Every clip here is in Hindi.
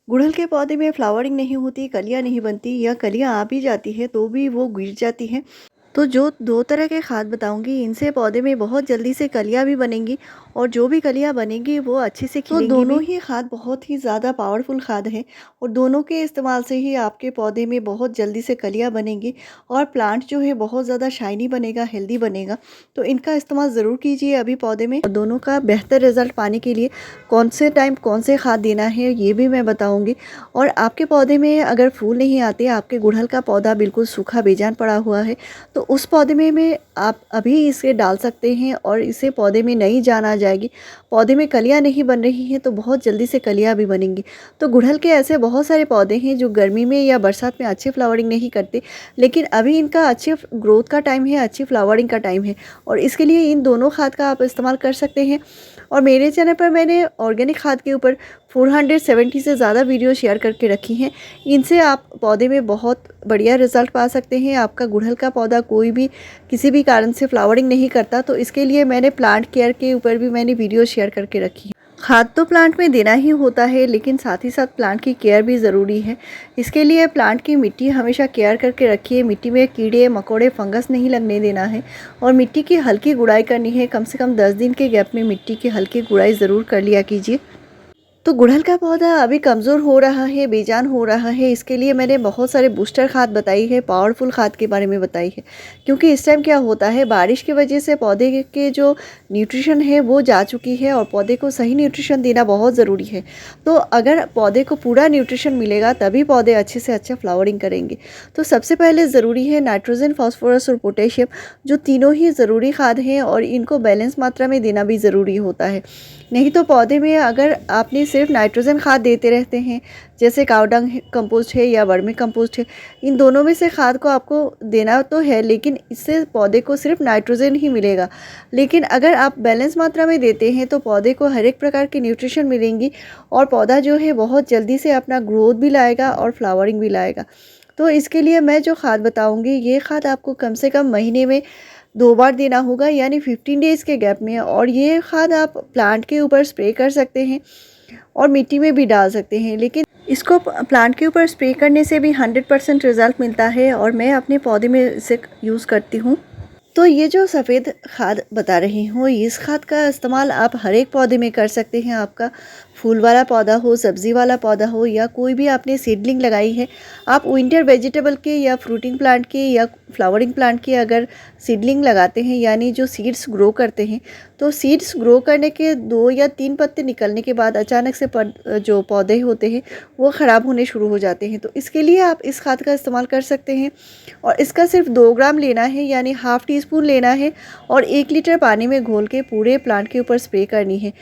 गुड़हल के पौधे में फ्लावरिंग नहीं होती, कलियाँ नहीं बनती या कलियाँ आ भी जाती है तो भी वो गिर जाती हैं। तो जो 2 तरह के खाद बताऊँगी, इनसे पौधे में बहुत जल्दी से कलियाँ भी बनेंगी और जो भी कलियाँ बनेंगी वो अच्छे से खिलेंगी भी। तो दोनों ही खाद बहुत ही ज़्यादा पावरफुल खाद हैं और दोनों के इस्तेमाल से ही आपके पौधे में बहुत जल्दी से कलियाँ बनेंगी और प्लांट जो है बहुत ज़्यादा शाइनी बनेगा, हेल्दी बनेगा। तो इनका इस्तेमाल ज़रूर कीजिए अभी पौधे में। और दोनों का बेहतर रिज़ल्ट पाने के लिए कौन से टाइम कौन से खाद देना है ये भी मैं बताऊँगी। और आपके पौधे में अगर फूल नहीं आते, आपके गुड़हल का पौधा बिल्कुल सूखा बेजान पड़ा हुआ है, तो उस पौधे में आप अभी इसे डाल सकते हैं और इससे पौधे में नई जान आ जाएगी। पौधे में कलियाँ नहीं बन रही हैं तो बहुत जल्दी से कलियाँ भी बनेंगी। तो गुड़हल के ऐसे बहुत सारे पौधे हैं जो गर्मी में या बरसात में अच्छी फ्लावरिंग नहीं करते, लेकिन अभी इनका अच्छे ग्रोथ का टाइम है, अच्छी फ्लावरिंग का टाइम है और इसके लिए इन दोनों खाद का आप इस्तेमाल कर सकते हैं। और मेरे चैनल पर मैंने ऑर्गेनिक खाद के ऊपर 470 से ज़्यादा वीडियो शेयर करके रखी हैं। इनसे आप पौधे में बहुत बढ़िया रिज़ल्ट पा सकते हैं। आपका गुड़हल का पौधा कोई भी किसी भी कारण से फ्लावरिंग नहीं करता, तो इसके लिए मैंने प्लांट केयर के ऊपर भी मैंने वीडियो शेयर करके रखी है। खाद तो प्लांट में देना ही होता है, लेकिन साथ ही साथ प्लांट की केयर भी ज़रूरी है। इसके लिए प्लांट की मिट्टी हमेशा केयर करके रखिए। मिट्टी में कीड़े मकोड़े फंगस नहीं लगने देना है और मिट्टी की हल्की गुड़ाई करनी है। कम से कम 10 दिन के गैप में मिट्टी की हल्की गुड़ाई ज़रूर कर लिया कीजिए। तो गुड़हल का पौधा अभी कमज़ोर हो रहा है, बेजान हो रहा है, इसके लिए मैंने बहुत सारे बूस्टर खाद बताई है, पावरफुल खाद के बारे में बताई है। क्योंकि इस टाइम क्या होता है, बारिश की वजह से पौधे के जो न्यूट्रिशन है वो जा चुकी है और पौधे को सही न्यूट्रिशन देना बहुत ज़रूरी है। तो अगर पौधे को पूरा न्यूट्रिशन मिलेगा तभी पौधे अच्छे से अच्छा फ्लावरिंग करेंगे। तो सबसे पहले ज़रूरी है नाइट्रोजन, फॉस्फोरस और पोटेशियम, जो तीनों ही ज़रूरी खाद हैं और इनको बैलेंस मात्रा में देना भी ज़रूरी होता है। नहीं तो पौधे में अगर आपने सिर्फ नाइट्रोजन खाद देते रहते हैं, जैसे कावडंग कंपोस्ट है या वर्मी कंपोस्ट है, इन दोनों में से खाद को आपको देना तो है, लेकिन इससे पौधे को सिर्फ नाइट्रोजन ही मिलेगा। लेकिन अगर आप बैलेंस मात्रा में देते हैं तो पौधे को हर एक प्रकार की न्यूट्रिशन मिलेंगी और पौधा जो है बहुत जल्दी से अपना ग्रोथ भी लाएगा और फ्लावरिंग भी लाएगा। तो इसके लिए मैं जो खाद बताऊँगी, ये खाद आपको कम से कम महीने में 2 बार देना होगा, यानी 15 डेज़ के गैप में। और ये खाद आप प्लांट के ऊपर स्प्रे कर सकते हैं और मिट्टी में भी डाल सकते हैं, लेकिन इसको प्लांट के ऊपर स्प्रे करने से भी 100% रिज़ल्ट मिलता है और मैं अपने पौधे में इसे यूज़ करती हूँ। तो ये जो सफ़ेद खाद बता रही हूँ, इस खाद का इस्तेमाल आप हर एक पौधे में कर सकते हैं। आपका फूल वाला पौधा हो, सब्ज़ी वाला पौधा हो या कोई भी आपने सीडलिंग लगाई है, आप विंटर वेजिटेबल के या फ्रूटिंग प्लांट के या फ्लावरिंग प्लांट के अगर सीडलिंग लगाते हैं, यानी जो सीड्स ग्रो करते हैं, तो सीड्स ग्रो करने के 2 या 3 पत्ते निकलने के बाद अचानक से जो पौधे होते हैं वो ख़राब होने शुरू हो जाते हैं। तो इसके लिए आप इस खाद का इस्तेमाल कर सकते हैं और इसका सिर्फ 2 ग्राम लेना है, यानी हाफ़ टी स्पून लेना है और 1 लीटर पानी में घोल के पूरे प्लांट के ऊपर स्प्रे करनी है।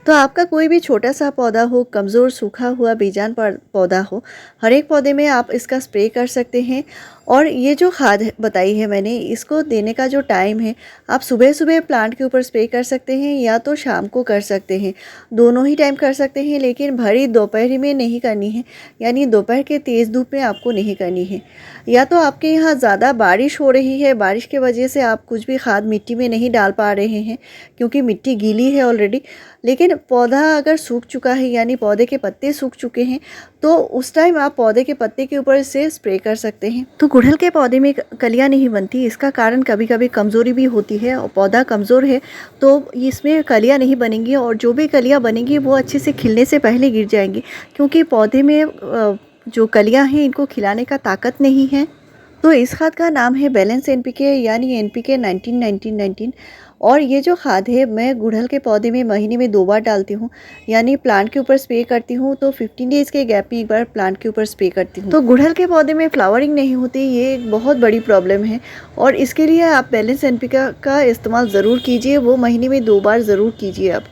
तो आपका कोई भी छोटा सा पौधा हो, कमज़ोर सूखा हुआ बेजान पौधा हो, हर एक पौधे में आप इसका स्प्रे कर सकते हैं। और ये जो खाद बताई है मैंने, इसको देने का जो टाइम है, आप सुबह सुबह प्लांट के ऊपर स्प्रे कर सकते हैं या तो शाम को कर सकते हैं। दोनों ही टाइम कर सकते हैं, लेकिन भरी दोपहर में नहीं करनी है, यानी दोपहर के तेज़ धूप में आपको नहीं करनी है। या तो आपके यहाँ ज़्यादा बारिश हो रही है, बारिश की वजह से आप कुछ भी खाद मिट्टी में नहीं डाल पा रहे हैं क्योंकि मिट्टी गीली है ऑलरेडी, लेकिन पौधा अगर सूख चुका है, यानी पौधे के पत्ते सूख चुके हैं, तो उस टाइम आप पौधे के पत्ते के ऊपर से स्प्रे कर सकते हैं। तो गुड़हल के पौधे में कलियां नहीं बनती, इसका कारण कभी कभी कमज़ोरी भी होती है और पौधा कमज़ोर है तो इसमें कलियां नहीं बनेंगी और जो भी कलियां बनेंगी वो अच्छे से खिलने से पहले गिर जाएंगी, क्योंकि पौधे में जो कलियां हैं इनको खिलाने का ताकत नहीं है। तो इस खाद का नाम है बैलेंस एनपीके, यानी एनपीके 19-19-19। और ये जो खाद है मैं गुड़हल के पौधे में महीने में 2 बार डालती हूँ, यानी प्लांट के ऊपर स्प्रे करती हूँ तो 15 डेज़ के गैप में एक बार प्लांट के ऊपर स्प्रे करती हूँ। तो गुड़हल के पौधे में फ्लावरिंग नहीं होती, ये एक बहुत बड़ी प्रॉब्लम है और इसके लिए आप बैलेंस एनपीके का इस्तेमाल ज़रूर कीजिए, वो महीने में 2 बार ज़रूर कीजिए आप।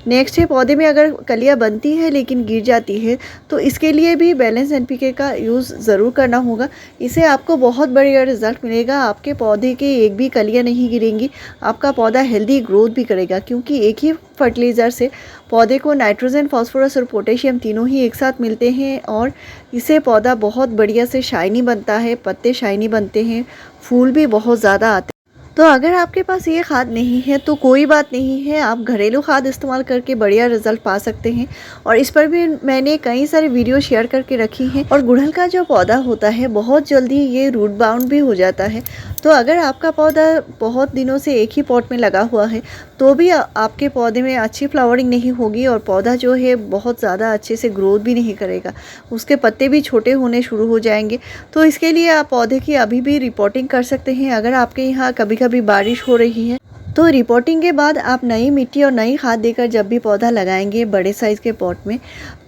नेक्स्ट है, पौधे में अगर कलियां बनती है लेकिन गिर जाती है, तो इसके लिए भी बैलेंस एनपीके का यूज़ ज़रूर करना होगा। इससे आपको बहुत बढ़िया रिजल्ट मिलेगा, आपके पौधे के एक भी कलियां नहीं गिरेंगी, आपका पौधा हेल्दी ग्रोथ भी करेगा, क्योंकि एक ही फर्टिलाइज़र से पौधे को नाइट्रोजन, फॉस्फोरस और पोटेशियम तीनों ही एक साथ मिलते हैं और इससे पौधा बहुत बढ़िया से शाइनी बनता है, पत्ते शाइनी बनते हैं, फूल भी बहुत ज़्यादा आते हैं। तो अगर आपके पास ये खाद नहीं है तो कोई बात नहीं है, आप घरेलू खाद इस्तेमाल करके बढ़िया रिजल्ट पा सकते हैं। और इस पर भी मैंने कई सारे वीडियो शेयर करके रखी हैं। और गुड़हल का जो पौधा होता है बहुत जल्दी ये रूट बाउंड भी हो जाता है। तो अगर आपका पौधा बहुत दिनों से एक ही पॉट में लगा हुआ है तो भी आपके पौधे में अच्छी फ्लावरिंग नहीं होगी और पौधा जो है बहुत ज़्यादा अच्छे से ग्रोथ भी नहीं करेगा, उसके पत्ते भी छोटे होने शुरू हो जाएंगे। तो इसके लिए आप पौधे की अभी भी रिपोर्टिंग कर सकते हैं। अगर आपके यहाँ कभी कभी बारिश हो रही है तो रिपोर्टिंग के बाद आप नई मिट्टी और नई खाद देकर जब भी पौधा लगाएंगे बड़े साइज़ के पॉट में,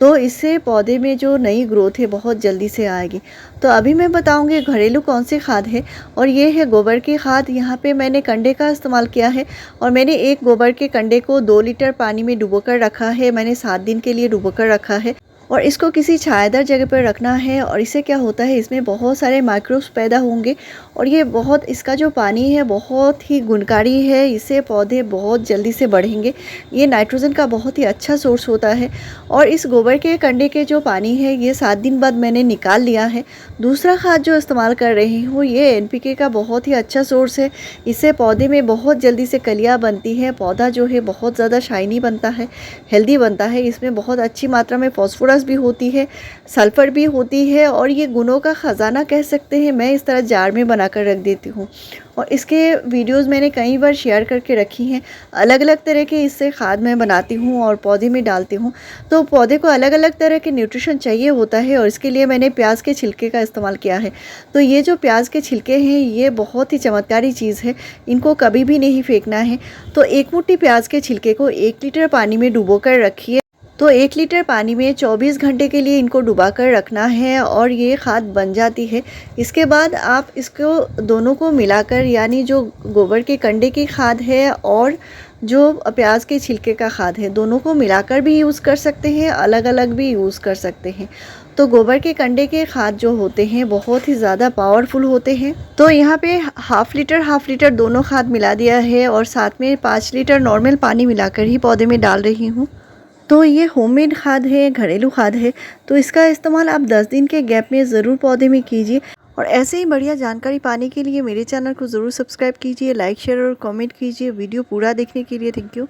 तो इससे पौधे में जो नई ग्रोथ है बहुत जल्दी से आएगी। तो अभी मैं बताऊंगी घरेलू कौन सी खाद है, और ये है गोबर की खाद। यहाँ पे मैंने कंडे का इस्तेमाल किया है और मैंने एक गोबर के कंडे को 2 लीटर पानी में डुबोकर रखा है। मैंने 7 दिन के लिए डुबोकर रखा है और इसको किसी छायादार जगह पर रखना है। और इससे क्या होता है, इसमें बहुत सारे माइक्रोब्स पैदा होंगे और ये बहुत, इसका जो पानी है बहुत ही गुणकारी है, इससे पौधे बहुत जल्दी से बढ़ेंगे। ये नाइट्रोजन का बहुत ही अच्छा सोर्स होता है। और इस गोबर के कंडे के जो पानी है ये 7 दिन बाद मैंने निकाल लिया है। दूसरा खाद जो इस्तेमाल कर रही हूँ ये NPK का बहुत ही अच्छा सोर्स है। इससे पौधे में बहुत जल्दी से कलियाँ बनती हैं, पौधा जो है बहुत ज़्यादा शाइनी बनता है, हेल्दी बनता है। इसमें बहुत अच्छी मात्रा में फॉस्फोरस भी होती है, सल्फर भी होती है और ये गुणों का ख़जाना कह सकते हैं। मैं इस तरह जार में बनाकर रख देती हूँ और इसके वीडियोस मैंने कई बार शेयर करके रखी हैं। अलग अलग तरह के इससे खाद मैं बनाती हूँ और पौधे में डालती हूँ। तो पौधे को अलग अलग तरह के न्यूट्रिशन चाहिए होता है और इसके लिए मैंने प्याज के छिलके का इस्तेमाल किया है। तो ये जो प्याज के छिलके हैं ये बहुत ही चमत्कारी चीज़ है, इनको कभी भी नहीं फेंकना है। तो 1 मुट्ठी प्याज के छिलके को 1 लीटर पानी में डुबो कर रखिए। तो 1 लीटर पानी में 24 घंटे के लिए इनको डुबा कर रखना है और ये खाद बन जाती है। इसके बाद आप इसको दोनों को मिलाकर, यानी जो गोबर के कंडे की खाद है और जो प्याज के छिलके का खाद है, दोनों को मिलाकर भी यूज़ कर सकते हैं, अलग अलग भी यूज़ कर सकते हैं। तो गोबर के कंडे के खाद जो होते हैं बहुत ही ज़्यादा पावरफुल होते हैं। तो यहाँ पे हाफ लीटर दोनों खाद मिला दिया है और साथ में 5 लीटर नॉर्मल पानी मिलाकर ही पौधे में डाल रही हूँ। तो ये होममेड खाद है, घरेलू खाद है। तो इसका इस्तेमाल आप 10 दिन के गैप में ज़रूर पौधे में कीजिए। और ऐसे ही बढ़िया जानकारी पाने के लिए मेरे चैनल को ज़रूर सब्सक्राइब कीजिए, लाइक शेयर और कमेंट कीजिए। वीडियो पूरा देखने के लिए थैंक यू।